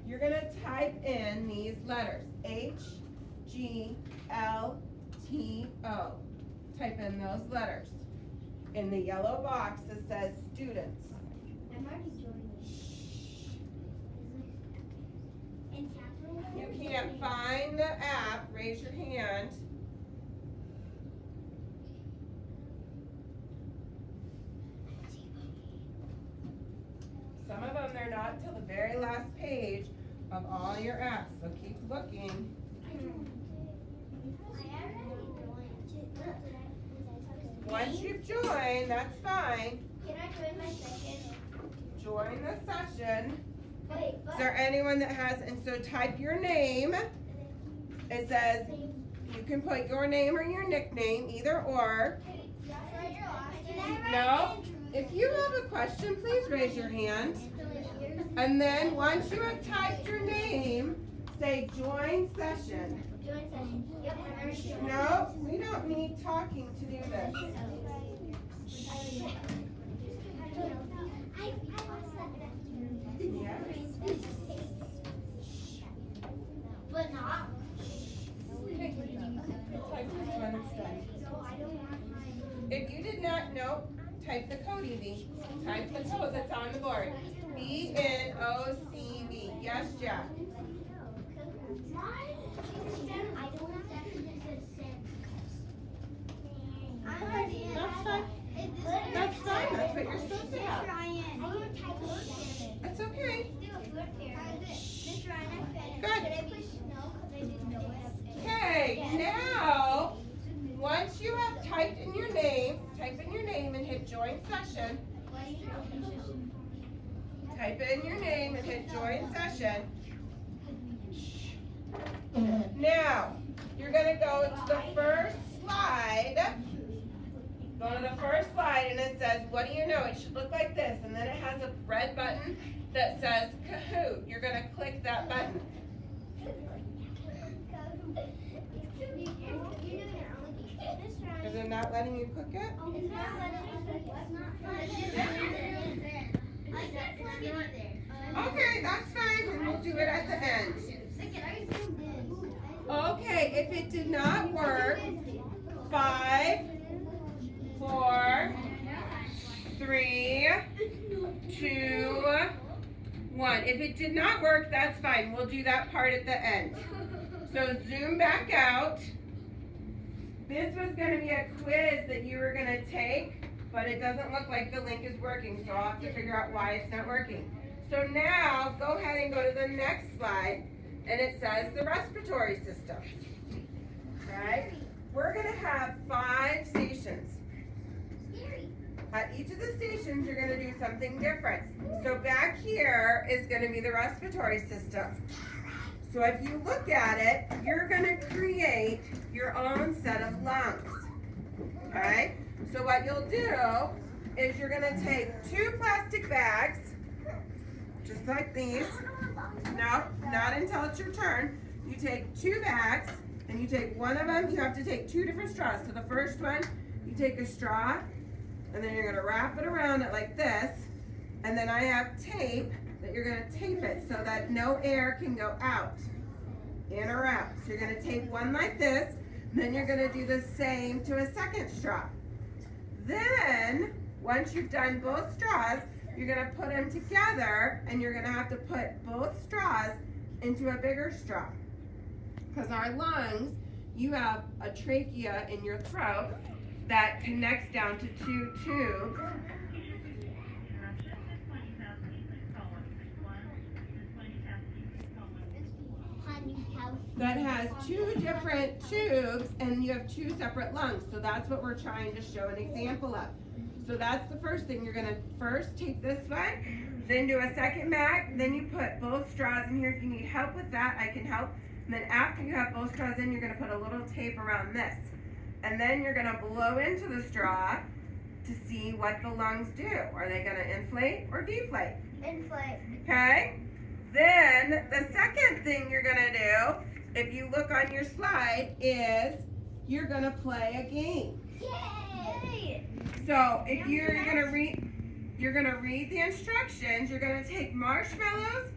You're going to type in these letters, H-G-L-T-O. Type in those letters. In the yellow box that says students. I'm already doing this. In capital? You can't find the app, raise your hand. Some of them, they're not until the very last page of all your apps, so keep looking. Once you've joined, that's fine. Can I join my session? Join the session. Wait, Is there anyone that has, and so type your name. It says you can put your name or your nickname, either or. No? If you have a question, please raise your hand. And then once you have typed your name, say join session. Join session. Yep, I'm already joined. No, we don't need talking to do this. But not. Type this one instead. If you did not know, type the code, Evie. Type the code that's on the board. BNOCV. Yes, Jack. That's fine. That's fine. That's what you're supposed to have. That's okay. Good. Okay, now, once you have typed in your name, type in your name and hit join session. Type in your name and hit join session. Now, you're going to go to the first slide. Go to the first slide and it says, what do you know? It should look like this. And then it has a red button that says Kahoot. You're going to click that button. Is it not letting you click it? Okay, that's fine. And we'll do it at the end. Okay, if it did not work, 5, 4, 3, 2, 1. If it did not work, that's fine. We'll do that part at the end. So zoom back out. This was going to be a quiz that you were going to take, but it doesn't look like the link is working, so I'll have to figure out why it's not working. So now, go ahead and go to the next slide, and it says the respiratory system. Right? We're going to have 5 stations. At each of the stations, you're going to do something different. So back here is going to be the respiratory system. So if you look at it, you're going to create your own set of lungs. Okay? So what you'll do is you're going to take 2 plastic bags, just like these. No, not until it's your turn. You take 2 bags, and you take one of them. You have to take 2 different straws. So the first one, you take a straw, and then you're going to wrap it around it like this. And then I have tape that you're going to tape it so that no air can go out, in or out. So you're going to tape one like this. Then you're going to do the same to a second straw. Then, once you've done both straws, you're going to put them together, and you're going to have to put both straws into a bigger straw. Because our lungs, you have a trachea in your throat that connects down to 2 tubes. That has 2 different tubes, and you have 2 separate lungs. So that's what we're trying to show an example of. So that's the first thing. You're going to first take this one, then do a second bag, then you put both straws in here. If you need help with that, I can help. And then after you have both straws in, you're going to put a little tape around this. And then you're going to blow into the straw to see what the lungs do. Are they going to inflate or deflate? Inflate. Okay? Then the second thing you're going to do, if you look on your slide, is you're going to play a game. Yay! So if you're going to read the instructions, you're going to take marshmallows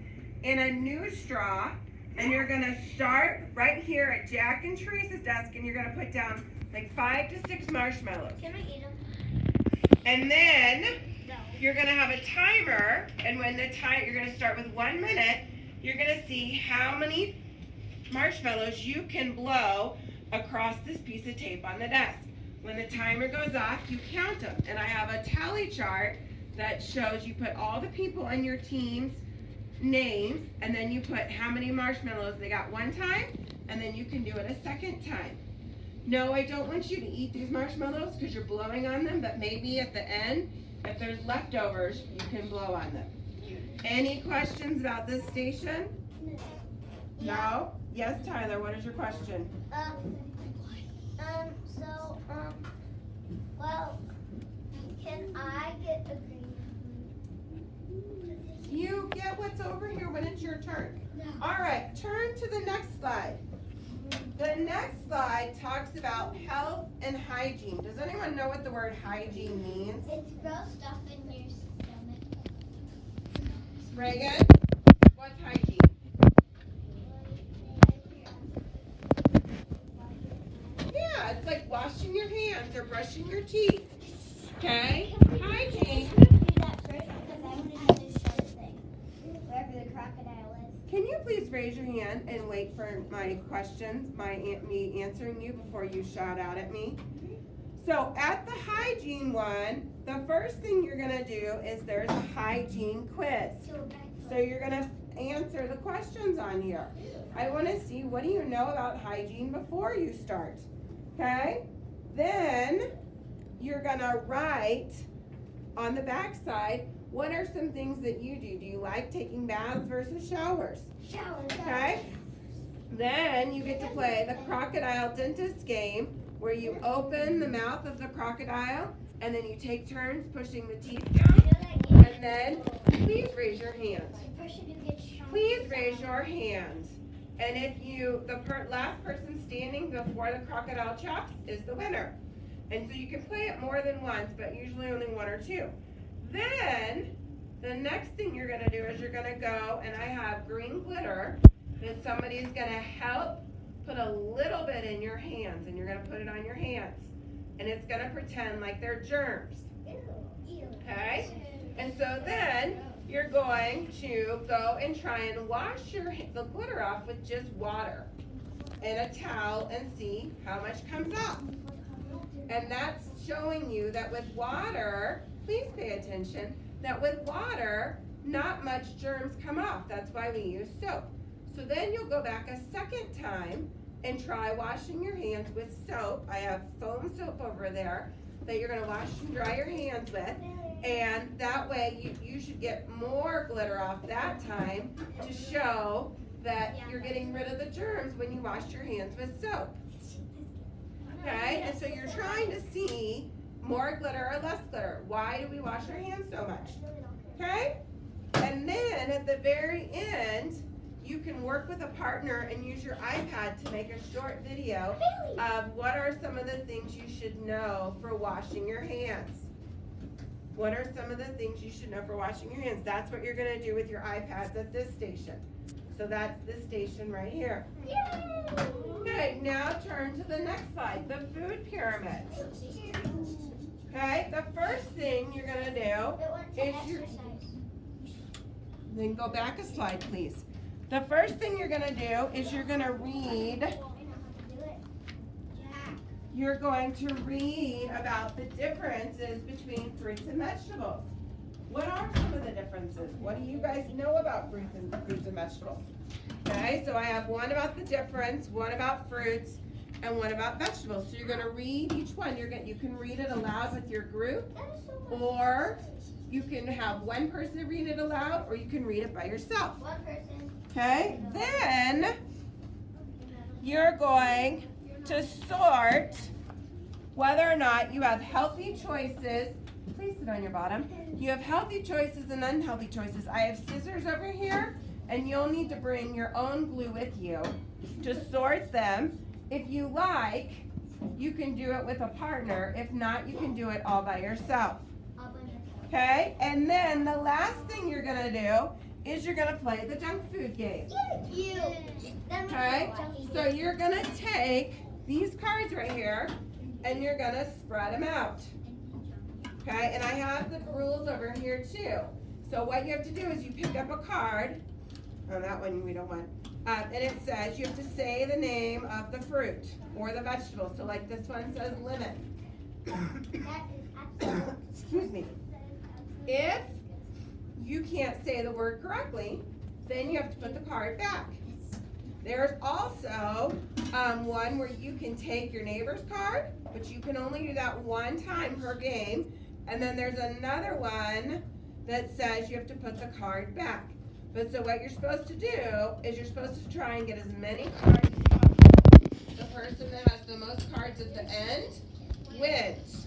in a new straw, and you're gonna start right here at Jack and Teresa's desk, and you're gonna put down like 5 to 6 marshmallows. Can I eat them? And then No. you're gonna have a timer, and when the time, you're gonna start with 1 minute. You're gonna see how many marshmallows you can blow across this piece of tape on the desk. When the timer goes off, you count them. And I have a tally chart that shows you put all the people in your team's names, and then you put how many marshmallows they got one time, and then you can do it a second time. No, I don't want you to eat these marshmallows because you're blowing on them, but maybe at the end, if there's leftovers, you can blow on them. Any questions about this station? No? Yes, Tyler, what is your question? Well, can I get a green? You get what's over here when it's your turn. All right, turn to the next slide. The next slide talks about health and hygiene. Does anyone know what the word hygiene means? It's gross stuff in your stomach. Reagan, what's hygiene? Yeah, it's like washing your hands or brushing your teeth. Okay? Hygiene. Do that first because I want to do this short thing. Wherever the crocodile is. Can you please raise your hand and wait for my questions, me answering you before you shout out at me? So at the hygiene one, the first thing you're gonna do is there's a hygiene quiz. So you're gonna answer the questions on here. I wanna see, what do you know about hygiene before you start? Okay? Then you're gonna write on the back side, what are some things that you do? Do you like taking baths versus showers? Shower. Okay? Then you get to play the crocodile dentist game where you open the mouth of the crocodile and then you take turns pushing the teeth down. And then please raise your hand. Please raise your hand. And if you, the last person standing before the crocodile chops is the winner. And so you can play it more than once, but usually only 1 or 2. Then, the next thing you're gonna do is you're gonna go, and I have green glitter that somebody's gonna help put a little bit in your hands, and you're gonna put it on your hands. And it's gonna pretend like they're germs. Okay? And so then, you're going to go and try and wash the glitter off with just water and a towel and see how much comes off. And that's showing you that with water, please pay attention, that with water, not much germs come off. That's why we use soap. So then you'll go back a second time and try washing your hands with soap. I have foam soap over there that you're gonna wash and dry your hands with. And that way you should get more glitter off that time to show that you're getting rid of the germs when you wash your hands with soap. Okay, and so you're trying to see more glitter or less glitter. Why do we wash our hands so much? Okay, and then at the very end, you can work with a partner and use your iPad to make a short video of what are some of the things you should know for washing your hands. What are some of the things you should know for washing your hands? That's what you're gonna do with your iPads at this station. So that's this station right here. Okay, now turn to the next slide, the food pyramid. Okay, the first thing you're gonna do is then go back a slide, please. The first thing you're gonna do is you're going to read about the differences between fruits and vegetables. What are some of the differences? What do you guys know about fruits and vegetables? Okay, so I have one about the difference, one about fruits, and one about vegetables. So you're going to read each one. You can read it aloud with your group, or you can have one person read it aloud, or you can read it by yourself. One person. Okay, then you're going to sort whether or not you have healthy choices. Please sit on your bottom. You have healthy choices and unhealthy choices. I have scissors over here, and you'll need to bring your own glue with you to sort them. If you like, you can do it with a partner. If not, you can do it all by yourself. Okay, and then the last thing you're gonna do is you're gonna play the junk food game. You. Okay? So you're gonna take these cards right here and you're gonna spread them out. Okay? And I have the rules over here too. So what you have to do is you pick up a card. Oh, that one we don't want. And it says you have to say the name of the fruit or the vegetable. So like this one says lemon. Excuse me. If you can't say the word correctly, then you have to put the card back. There's also one where you can take your neighbor's card, but you can only do that one time per game. And then there's another one that says you have to put the card back. But so what you're supposed to do is you're supposed to try and get as many cards as possible. The person that has the most cards at the end wins.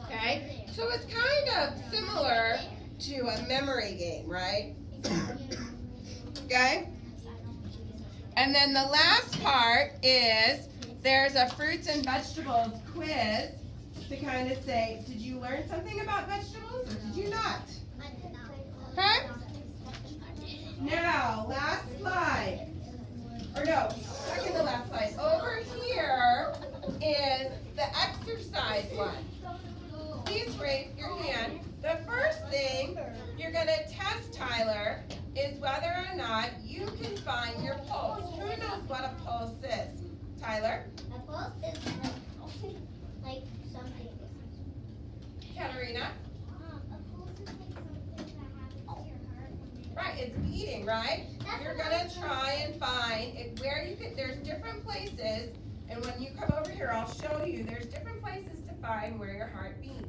Okay? So it's kind of similar to a memory game, right? Okay? And then the last part is there's a fruits and vegetables quiz to kind of say, did you learn something about vegetables or did you not? Okay? Now, last slide. Or no, second to last slide. Over here is the exercise one. Please raise your hand. The first thing you're going to test, Tyler, is whether or not you can find your pulse. Who knows what a pulse is? Tyler? A pulse is like something. Katarina? A pulse is like something that happens to your heart. Right, it's beating, right? You're going to try and find where you can, there's different places, and when you come over here, I'll show you, there's different places to find where your heart beats.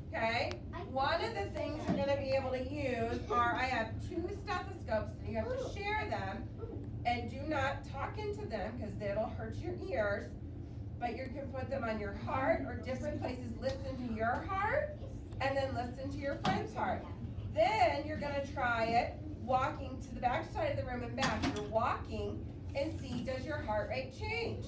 Okay? One of the things you're going to be able to use are, I have 2 stethoscopes, and you have to share them, and do not talk into them, because it'll hurt your ears, but you can put them on your heart, or different places. Listen to your heart, and then listen to your friend's heart. Then you're going to try it walking to the back side of the room and back. You're walking and see, does your heart rate change?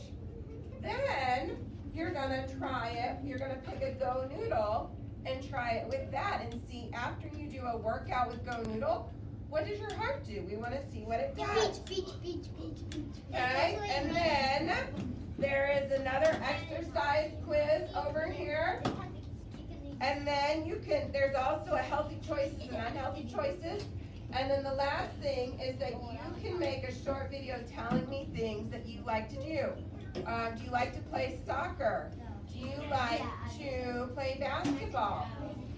Then you're going to try it. You're going to pick a Go Noodle and try it with that and see, after you do a workout with Go Noodle, what does your heart do? We want to see what it does. Beach. Okay, and then there is another exercise quiz over here. And then there's also a healthy choices and unhealthy choices. And then the last thing is that you can make a short video telling me things that you like to do. Do you like to play soccer? Do you like to play basketball?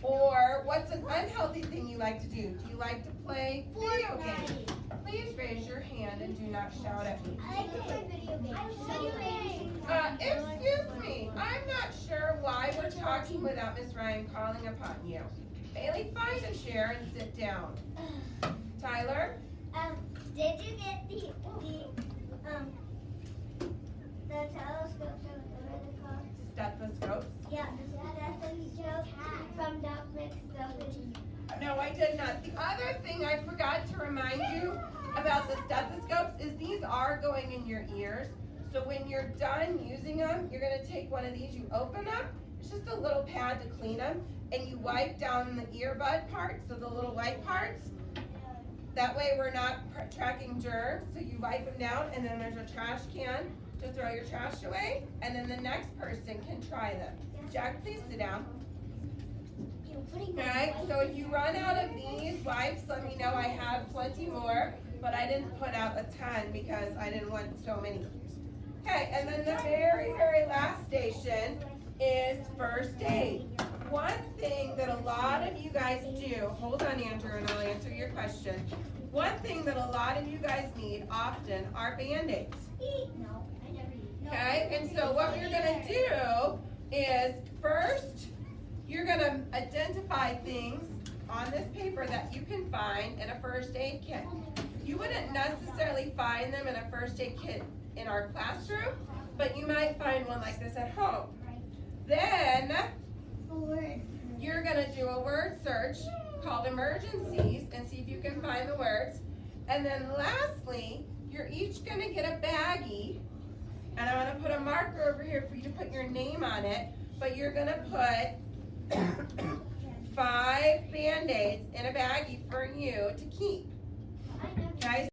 Or what's an unhealthy thing you like to do? Do you like to play video games? Please raise your hand and do not shout at me. I like to play video games. Excuse me, I'm not sure why we're talking without Miss Ryan calling upon you. Bailey, find a chair and sit down. Tyler? Did you get the telescopes or whatever they're called? Stethoscopes? Yeah, the stethoscope from Doc McStuffins. No, I did not. The other thing I forgot to remind you about the stethoscopes is these are going in your ears. So when you're done using them, you're going to take one of these, you open them, it's just a little pad to clean them, and you wipe down the earbud parts, so the little white parts. That way we're not tracking germs, so you wipe them down, and then there's a trash can to throw your trash away, and then the next person can try them. Jack, please sit down. Okay, so if you run out of these wipes, let me know. I have plenty more, but I didn't put out a ton because I didn't want so many. Okay, and then the very, very last station is first aid. One thing that a lot of you guys do, hold on Andrew and I'll answer your question. One thing that a lot of you guys need often are Band-Aids. Okay, and so what you're going to do is first, you're going to identify things on this paper that you can find in a first aid kit. You wouldn't necessarily find them in a first aid kit in our classroom, but you might find one like this at home. Then you're going to do a word search called emergencies and see if you can find the words. And then lastly, you're each going to get a baggie, and I'm going to put a marker over here for you to put your name on it, but you're going to put 5 Band-Aids in a baggie for you to keep. Okay?